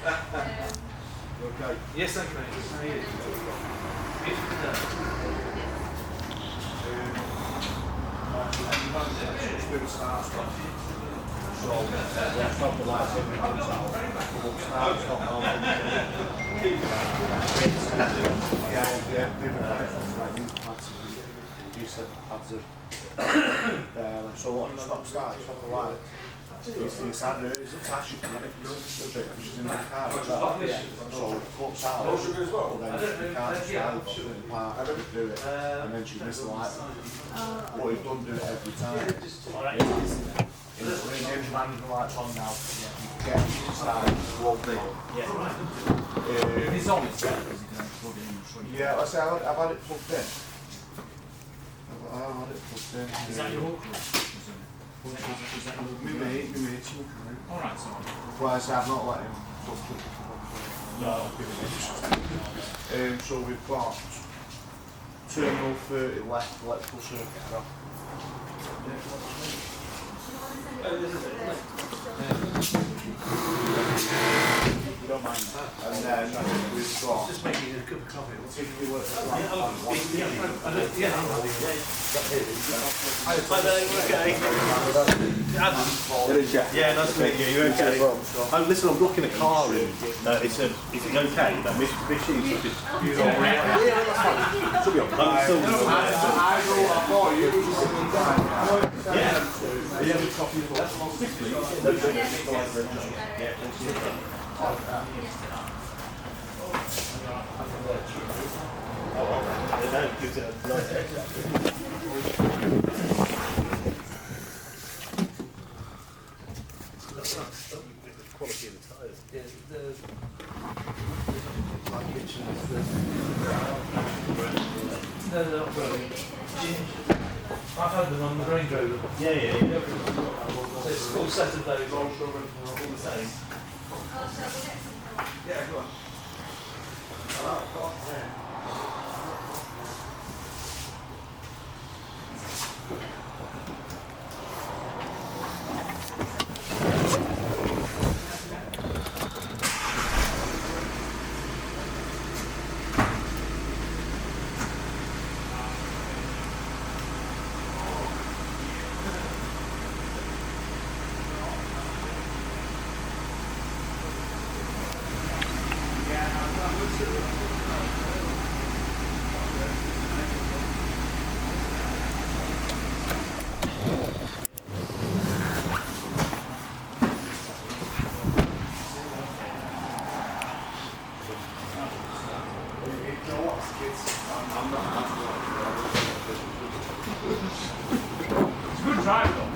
Okay. Yes, thank you, mate. How are you? Stop the lights in, we can start. So what? Stop start. Stop the light. It's had it's attached to it. She's in the car. So it cuts out. But then you can't just drive up in the park to do it, and then she missed the light. But you don't do it every time. The engine management light's on now. You get inside, walk in. It's on, it's better because you can plug it in. Yeah, I say I've had it plugged in. I've had it plugged in. Is that your hook? Is that your My mate's looking at it. Alright, so. Well, I say I've not let him touch it. No. So we've got terminal 30 left, electrical circuit off. You don't mind that. And then we've got. Just making a cup of coffee. If you work at Yeah, nice to meet you. You okay? Listen, I'm blocking a car in. It's is it okay? That Mitsubishi should be on. Should be on. Yeah, with coffee as well. Quality of the tyres. No, I've had them on the Range Rover. Yeah. So it's a full set of those, all the same. Yeah, go on. It's a good drive though.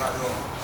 Right,